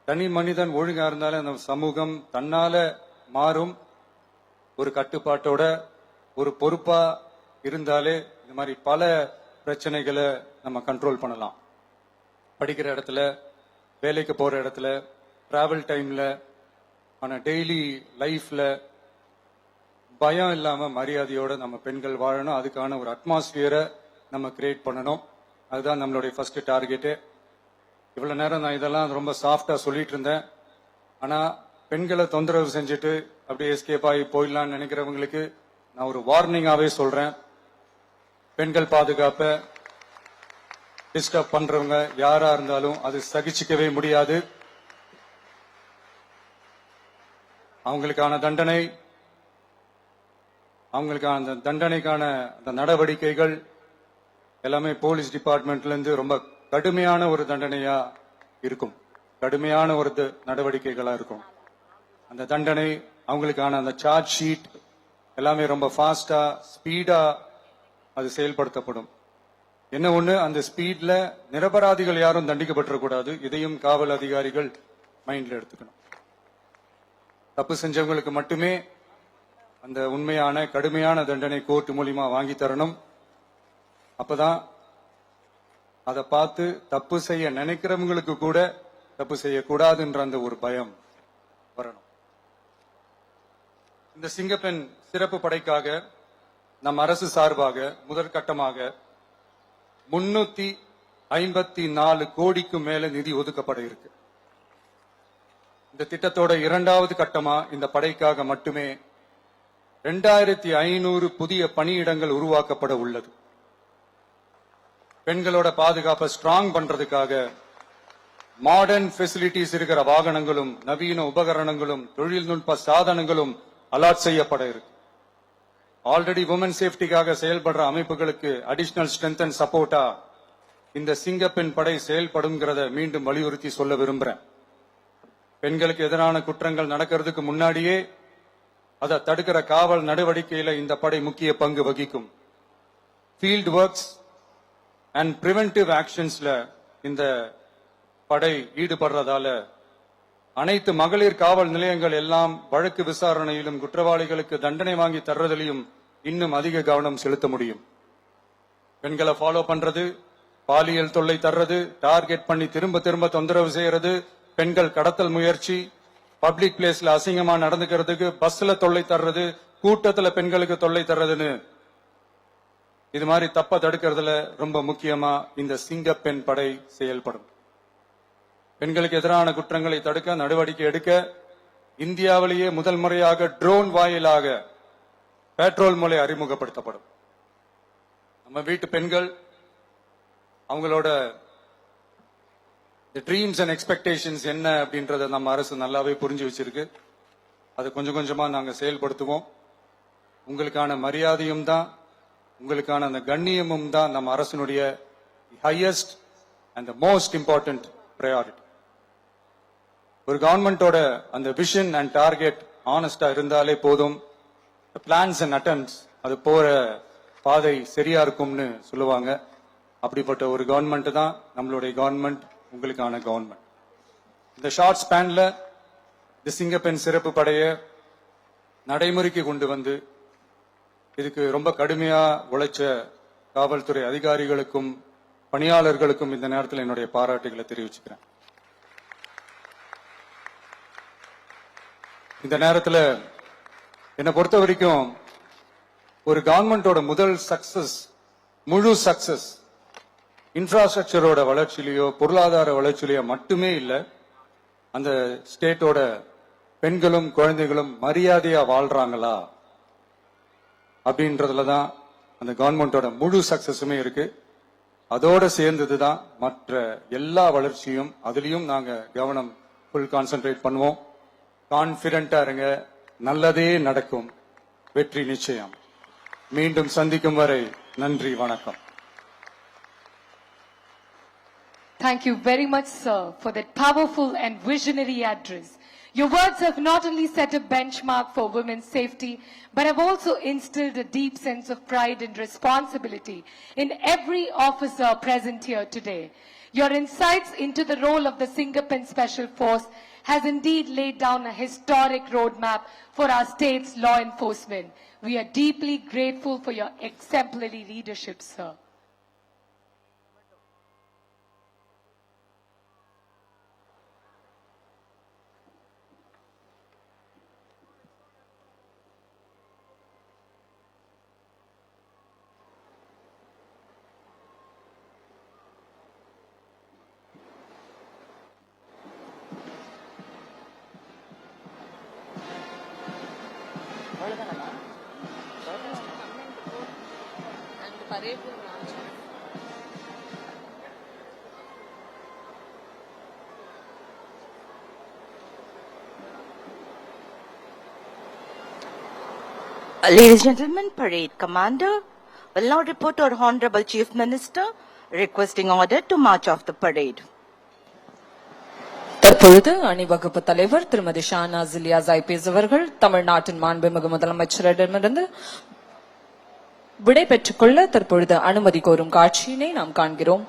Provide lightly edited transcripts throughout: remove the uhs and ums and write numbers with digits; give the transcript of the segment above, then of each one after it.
தனி மனிதன் ஒழுங்கா இருந்தாலே அந்த சமூகம் தன்னால மாறும். ஒரு கட்டுப்பாட்டோட ஒரு பொறுப்பா இருந்தாலே இந்த மாதிரி பல பிரச்சனைகளை நம்ம கண்ட்ரோல் பண்ணலாம். படிக்கிற இடத்துல, வேலைக்கு போற இடத்துல, டிராவல் டைம்ல, ஆனா டெய்லி லைஃப்ல பயம் இல்லாம மரியாதையோட நம்ம பெண்கள் வாழணும். அதுக்கான ஒரு அட்மாஸ்பியரை நம்ம கிரியேட் பண்ணணும். அதுதான் நம்மளுடைய ஃபர்ஸ்ட் டார்கெட்டு. இவ்வளவு நேரம் நான் இதெல்லாம் ரொம்ப சாஃப்டா சொல்லிட்டு இருந்தேன். ஆனா பெண்களை தொந்தரவு செஞ்சுட்டு அப்படியே எஸ்கேப் ஆகி போயிடலாம்னு நினைக்கிறவங்களுக்கு நான் ஒரு வார்னிங்காவே சொல்றேன். பெண்கள் பாதுகாப்பை டிஸ்டர்ப் பண்றவங்க யாரா இருந்தாலும் அது சகிச்சுக்கவே முடியாது. அவங்களுக்கான தண்டனைக்கான அந்த நடவடிக்கைகள் எல்லாமே போலீஸ் டிபார்ட்மெண்ட்ல இருந்து ரொம்ப கடுமையான ஒரு தண்டனையா இருக்கும். கடுமையான ஒரு நடவடிக்கைகளா இருக்கும். அந்த தண்டனை, அவங்களுக்கான அந்த சார்ஜ் ஷீட் எல்லாமே ரொம்ப ஃபாஸ்டா ஸ்பீடா அது செயல்படுத்தப்படும். என்ன ஒண்ணு, அந்த ஸ்பீட்ல நிரபராதிகள் யாரும் தண்டிக்கப்பட்டிருக்கூடாது. இதையும் காவல் அதிகாரிகள் மைண்ட்ல எடுத்துக்கணும். தப்பு செஞ்சவங்களுக்கு மட்டுமே அந்த உண்மையான கடுமையான தண்டனை கோர்ட் மூலியமா வாங்கி தரணும். அப்பதான் அதை பார்த்து தப்பு செய்ய நினைக்கிறவங்களுக்கு கூட தப்பு செய்யக்கூடாதுன்ற அந்த ஒரு பயம் வரணும். இந்த சிங்கப்பெண் சிறப்பு படைக்காக நம் அரசு சார்பாக முதற்கட்டமாக 354 கோடிக்கு மேல நிதி ஒதுக்கப்பட இருக்கு. இந்த திட்டத்தோட இரண்டாவது கட்டமா இந்த படைக்காக மட்டுமே 2500 புதிய பணியிடங்கள் உருவாக்கப்பட உள்ளது. பெண்களோட பாதுகாப்பை ஸ்ட்ராங் பண்றதுக்காக மாடர்ன் ஃபெசிலிட்டிஸ் இருக்கிற வாகனங்களும் நவீன உபகரணங்களும் தொழில்நுட்ப சாதனங்களும் அலாட் செய்யப்பட இருக்கு. ஆல்ரெடி உமன் சேஃப்டிக்காக செயல்படுற அமைப்புகளுக்கு அடிஷனல் ஸ்ட்ரென்த் அண்ட் சப்போர்ட்டா இந்த சிங்கப்பெண் படை செயல்படும்ங்கிறத மீண்டும் வலியுறுத்தி சொல்ல விரும்புறேன். பெண்களுக்கு எதிரான குற்றங்கள் நடக்கிறதுக்கு முன்னாடியே அதை தடுக்கிற காவல் நடவடிக்கையில இந்த படை முக்கிய பங்கு வகிக்கும். ஃபீல்ட் ஒர்க்ஸ் அண்ட் பிரிவென்டிவ் ஆக்ஷன்ஸ்ல இந்த படை ஈடுபடுறதால அனைத்து மகளிர் காவல் நிலையங்கள் எல்லாம் வழக்கு விசாரணையிலும் குற்றவாளிகளுக்கு தண்டனை வாங்கி தர்றதிலையும் இன்னும் அதிக கவனம் செலுத்த முடியும். பெண்களை ஃபாலோ பண்றது, பாலியல் தொல்லை தர்றது, டார்கெட் பண்ணி திரும்ப திரும்ப தொந்தரவு செய்யறது, பெண்கள் கடத்தல் முயற்சி, பப்ளிக் பிளேஸ்ல அசிங்கமா நடந்துக்கிறதுக்கு பஸ்ல தொல்லை தர்றது, கூட்டத்துல பெண்களுக்கு தொல்லை தர்றதுன்னு இது மாதிரி தப்ப தடுக்கிறதுல ரொம்ப முக்கியமா இந்த சிங்கப்பெண் படை செயல்படும். பெண்களுக்கு எதிரான குற்றங்களை தடுக்க நடவடிக்கை எடுக்க இந்தியாவிலேயே முதல் முறையாக ட்ரோன் வாயிலாக பெட்ரோல் மூலை அறிமுகப்படுத்தப்படும். நம்ம வீட்டு பெண்கள் அவங்களோட ட்ரீம்ஸ் அண்ட் எக்ஸ்பெக்டேஷன்ஸ் என்ன அப்படின்றத நம்ம அரசு நல்லாவே புரிஞ்சு வச்சிருக்கு. அதை கொஞ்சம் கொஞ்சமா நாங்க செயல்படுத்துவோம். உங்களுக்கான மரியாதையும் தான், உங்களுக்கான அந்த கண்ணியமும் தான் நம்ம அரசினுடைய highest and most important priority. ஒரு கவர்மெண்டோட அந்த விஷன் அண்ட் டார்கெட் ஆனஸ்டா இருந்தாலே போதும். பிளான்ஸ் அண்ட் அட்டெம்ப்ட்ஸ் அது போற பாதை சரியா இருக்கும்னு சொல்லுவாங்க. அப்படிப்பட்ட ஒரு கவர்மெண்ட் தான் நம்மளுடைய கவர்மெண்ட், உங்களுக்கான கவர்மெண்ட். இந்த ஷார்ட் ஸ்பேன்ல இந்த சிங்கப்பெண் சிறப்பு படைய நடைமுறைக்கு கொண்டு வந்து இதுக்கு ரொம்ப கடுமையா உழைச்ச காவல்துறை அதிகாரிகளுக்கும் பணியாளர்களுக்கும் இந்த நேரத்தில் என்னுடைய பாராட்டுகளை தெரிவிச்சுக்கிறேன். இந்த நேரத்தில் என்னை பொறுத்த வரைக்கும் ஒரு கவர்மெண்டோட முதல் சக்சஸ், முழு சக்சஸ் இன்ஃப்ராஸ்ட்ரக்சரோட வளர்ச்சியிலையோ பொருளாதார வளர்ச்சியிலையோ மட்டுமே இல்லை, அந்த ஸ்டேட்டோட பெண்களும் குழந்தைகளும் மரியாதையா வாழ்றாங்களா அப்படின்றதுல தான் அந்த கவர்மெண்டோட முழு சக்சஸுமே இருக்கு. அதோட சேர்ந்ததுதான் மற்ற எல்லா வளர்ச்சியும். அதுலயும் நாங்க கவனம் ஃபுல் கான்சென்ட்ரேட் பண்ணுவோம். கான்பிடென்டா இருங்க, நல்லதே நடக்கும், வெற்றி நிச்சயம். மீண்டும் சந்திக்கும் வரை நன்றி, வணக்கம். Thank you very much, sir, for that powerful and visionary address. Your words have not only set a benchmark for women's safety, but have also instilled a deep sense of pride and responsibility in every officer present here today. Your insights into the role of the Singapore Special Force has indeed laid down a historic roadmap for our state's law enforcement. We are deeply grateful for your exemplary leadership, sir. Ladies and gentlemen, Parade Commander will now report to our Honorable Chief Minister requesting order to march off the parade. தற்பொழுது அணிவகுப்பு தலைவர் திருமதி Shahnaz Ilyas IPS அவர்கள் தமிழ்நாட்டின் மாண்புமிகு முதலமைச்சரிடமிருந்து விடை பெற்றுக் கொள்ள தற்பொழுது அனுமதி கோரும் காட்சியினை நாம் காண்கிறோம்.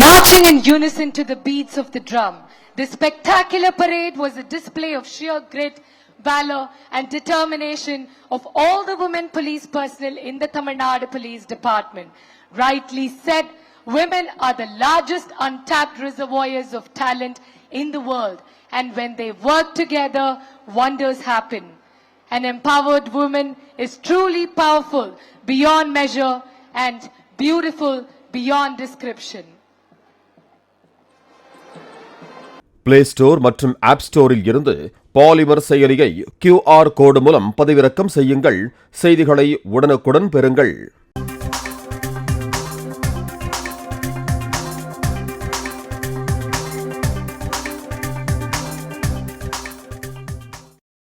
Marching in unison to the beats of the drum, this spectacular parade was a display of sheer grit, valor and determination of all the women police personnel in the Tamil Nadu Police Department. Rightly said, women are the largest untapped reservoirs of talent in the world, and when they work together, wonders happen. An empowered woman is truly powerful beyond measure and beautiful beyond description. Play store மற்றும் app ஸ்டோரில் இருந்து polymer செயலியை QR கோடு மூலம் பதிவிறக்கம் செய்யுங்கள். செய்திகளை உடனுக்குடன் பெறுங்கள்.